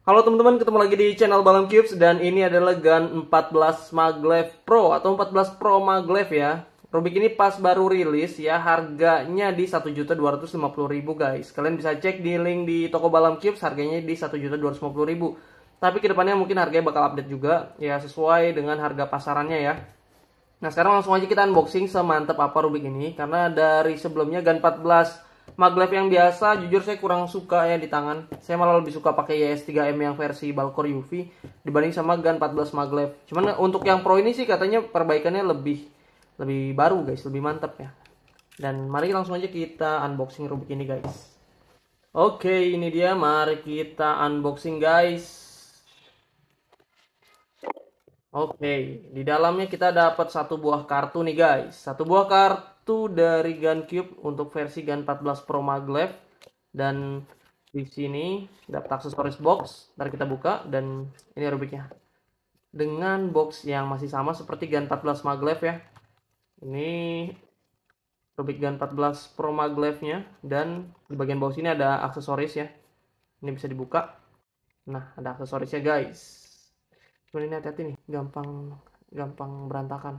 Halo teman-teman, ketemu lagi di channel Balam Cubes dan ini adalah Gun 14 Maglev Pro atau 14 Pro Maglev ya. Rubik ini pas baru rilis ya, harganya di 1.250.000 guys. Kalian bisa cek di link di toko Balam Cubes, harganya di 1.250.000. Tapi kedepannya mungkin harganya bakal update juga ya, sesuai dengan harga pasarannya ya. Nah sekarang langsung aja kita unboxing semantep apa Rubik ini. Karena dari sebelumnya Gun 14 Maglev yang biasa, jujur saya kurang suka ya di tangan. Saya malah lebih suka pakai YS3M yang versi Balcore UV dibanding sama Gun 14 Maglev. Cuman untuk yang Pro ini sih katanya perbaikannya lebih baru guys, lebih mantap ya. Dan mari langsung aja kita unboxing Rubik ini guys. Oke, ini dia, mari kita unboxing guys. Oke, di dalamnya kita dapat satu buah kartu nih guys. Satu buah kartu dari GunCube untuk versi Gun 14 Pro Maglev. Dan di sini dapat aksesoris box. Ntar kita buka dan ini Rubiknya. Dengan box yang masih sama seperti Gun 14 Maglev ya. Ini Rubik Gun 14 Pro Maglevnya. Dan di bagian bawah sini ada aksesoris ya. Ini bisa dibuka. Nah, ada aksesorisnya guys. Cuman ini hati-hati nih, gampang berantakan.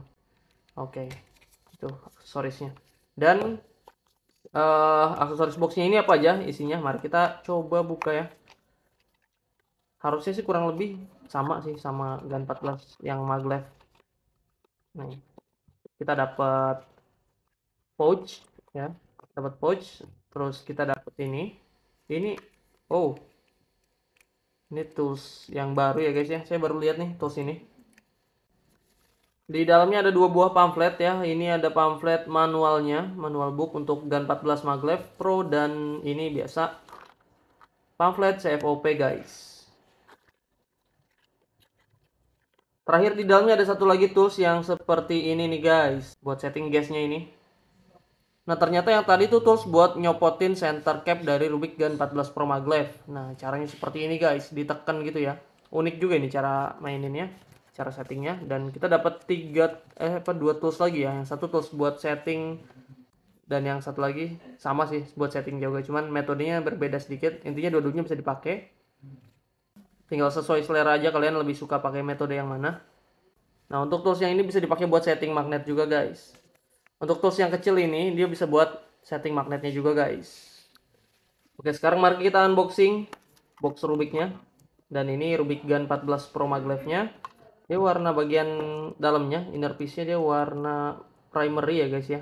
Oke, itu aksesorisnya. Dan aksesoris boxnya ini apa aja isinya? Mari kita coba buka ya. Harusnya sih kurang lebih sama sih sama Gun 14 yang Maglev. Nih, kita dapat pouch ya, dapat pouch. Terus kita dapat ini. Oh, ini tools yang baru ya guys ya. Saya baru lihat nih tools ini. Di dalamnya ada dua buah pamflet ya. Ini ada pamflet manualnya, manual book untuk Gun 14 Maglev Pro, dan ini biasa pamflet CFOP guys. Terakhir di dalamnya ada satu lagi tools yang seperti ini nih guys, buat setting gasnya ini. Nah ternyata yang tadi tuh tools buat nyopotin center cap dari Rubik Gun 14 Pro Maglev. Nah caranya seperti ini guys, ditekan gitu ya. Unik juga ini cara maininnya, cara settingnya. Dan kita dapat dua tools lagi ya. Yang satu tools buat setting dan yang satu lagi sama sih buat setting juga, cuman metodenya berbeda sedikit. Intinya dua-duanya bisa dipakai, tinggal sesuai selera aja kalian lebih suka pakai metode yang mana. Nah untuk tools yang ini bisa dipakai buat setting magnet juga guys. Untuk tools yang kecil ini dia bisa buat setting magnetnya juga guys. Oke, sekarang mari kita unboxing box Rubiknya. Dan ini Rubik Gun 14 Pro Maglevnya. Dia warna bagian dalamnya, inner piece-nya dia warna primary ya guys ya.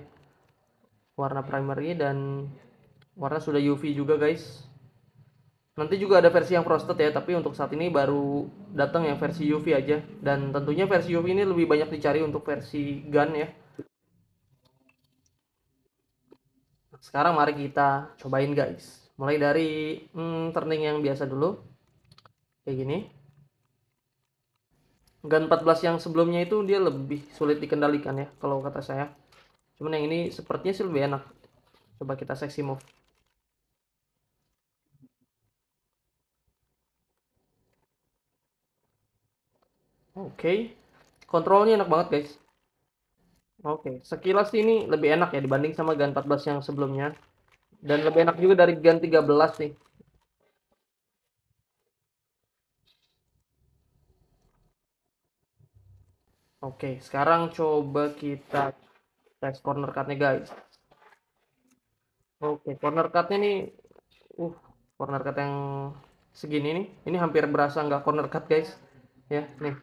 Warna primary dan warna sudah UV juga guys. Nanti juga ada versi yang frosted ya, tapi untuk saat ini baru datang yang versi UV aja. Dan tentunya versi UV ini lebih banyak dicari untuk versi gun ya. Sekarang mari kita cobain guys. Mulai dari turning yang biasa dulu. Kayak gini. Gun 14 yang sebelumnya itu dia lebih sulit dikendalikan ya kalau kata saya. Cuman yang ini sepertinya sih lebih enak. Coba kita sexy move. Oke. Kontrolnya enak banget guys. Oke, sekilas ini lebih enak ya dibanding sama Gun 14 yang sebelumnya. Dan lebih enak juga dari Gun 13 nih. Oke, sekarang coba kita tes corner cut-nya guys. Oke, corner cut-nya nih, uh, corner cut yang segini nih, ini hampir berasa nggak corner cut guys. Ya, nih,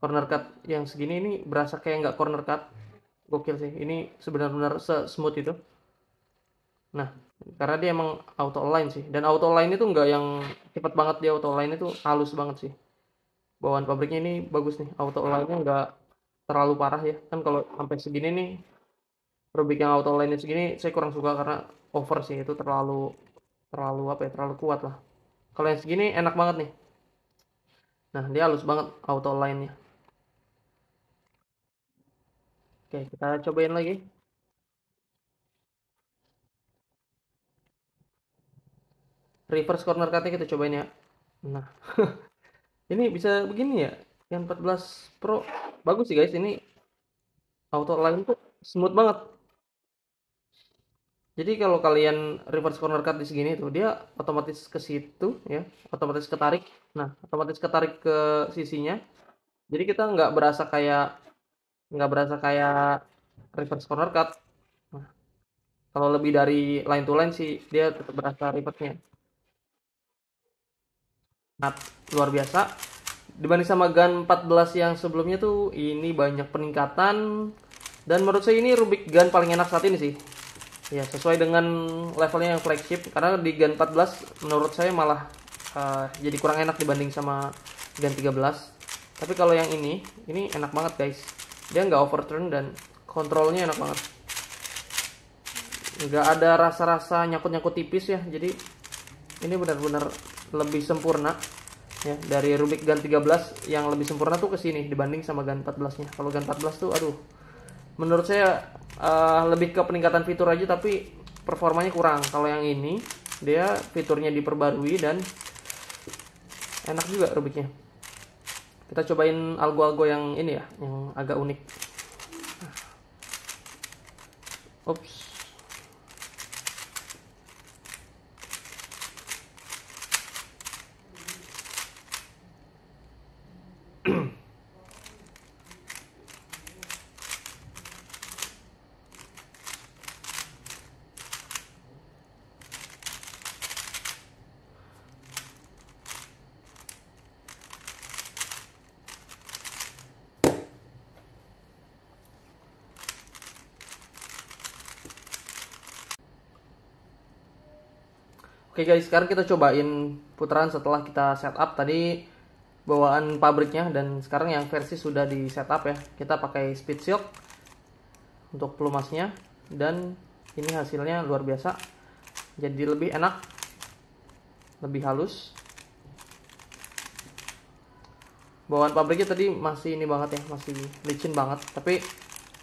corner cut yang segini ini berasa kayak nggak corner cut. Gokil sih, ini sebenarnya smooth itu. Nah, karena dia emang auto align sih, dan auto align itu nggak yang cepet banget, dia auto align itu halus banget sih. Bawaan pabriknya ini bagus nih, auto align-nya nggak terlalu parah ya. Kan kalau sampai segini nih, Rubik yang auto align segini saya kurang suka karena over sih, itu terlalu terlalu apa ya, terlalu kuat lah. Kalau yang segini enak banget nih. Nah, dia halus banget auto align-nya. Oke, kita cobain lagi. Reverse corner cut-nya kita cobain ya. Nah, ini bisa begini ya. Yang 14 Pro bagus sih guys, ini auto align tuh smooth banget. Jadi kalau kalian reverse corner cut di segini tuh, dia otomatis ke situ ya, otomatis ketarik. Nah, otomatis ketarik ke sisinya. Jadi kita nggak berasa kayak reverse corner cut. Nah, kalau lebih dari line to line sih dia tetap berasa reverse-nya. Nah, luar biasa. Dibanding sama Gun 14 yang sebelumnya tuh ini banyak peningkatan, dan menurut saya ini Rubik Gun paling enak saat ini sih. Ya, sesuai dengan levelnya yang flagship, karena di Gun 14 menurut saya malah jadi kurang enak dibanding sama Gun 13. Tapi kalau yang ini enak banget guys. Dia nggak overturn dan kontrolnya enak banget. Nggak ada rasa-rasa nyangkut-nyangkut tipis ya. Jadi ini benar-benar lebih sempurna ya. Dari Rubik Gun 13 yang lebih sempurna tuh ke sini dibanding sama Gun 14-nya. Kalau Gun 14 tuh aduh, menurut saya lebih ke peningkatan fitur aja tapi performanya kurang. Kalau yang ini dia fiturnya diperbarui dan enak juga Rubiknya. Kita cobain algo-algo yang ini ya, yang agak unik. Ups. Oke guys, sekarang kita cobain putaran setelah kita setup tadi bawaan pabriknya, dan sekarang yang versi sudah di setup ya. Kita pakai speed silk untuk pelumasnya, dan ini hasilnya luar biasa. Jadi lebih enak, lebih halus. Bawaan pabriknya tadi masih ini banget ya, masih licin banget, tapi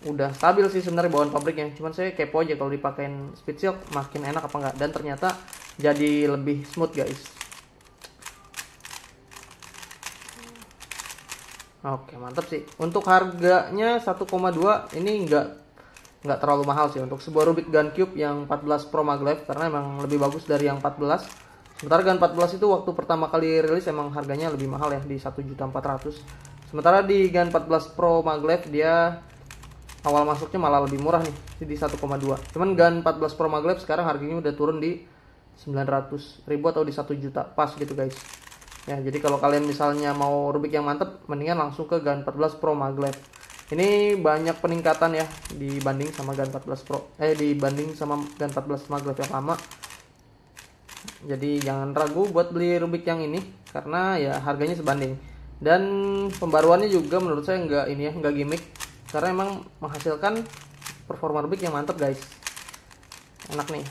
udah stabil sih sebenarnya bawaan pabriknya. Cuman saya kepo aja kalau dipakein speed silk makin enak apa enggak, dan ternyata jadi lebih smooth guys. Oke, mantap sih. Untuk harganya 1,2 ini nggak terlalu mahal sih untuk sebuah Rubik Gun Cube yang 14 Pro Maglev, karena emang lebih bagus dari yang 14. Sementara Gun 14 itu waktu pertama kali rilis emang harganya lebih mahal ya, di 1.400.000. Sementara di Gun 14 Pro Maglev dia awal masuknya malah lebih murah nih, di 1,2. Cuman Gun 14 Pro Maglev sekarang harganya udah turun di 900.000 atau di 1 juta pas gitu guys. Ya, jadi kalau kalian misalnya mau Rubik yang mantep, mendingan langsung ke Gun 14 Pro Maglev. Ini banyak peningkatan ya dibanding sama Gun 14 Pro, dibanding sama Gun 14 Maglev yang lama. Jadi jangan ragu buat beli Rubik yang ini, karena ya harganya sebanding. Dan pembaruannya juga menurut saya nggak gimmick, karena emang menghasilkan performa Rubik yang mantep guys. Enak nih.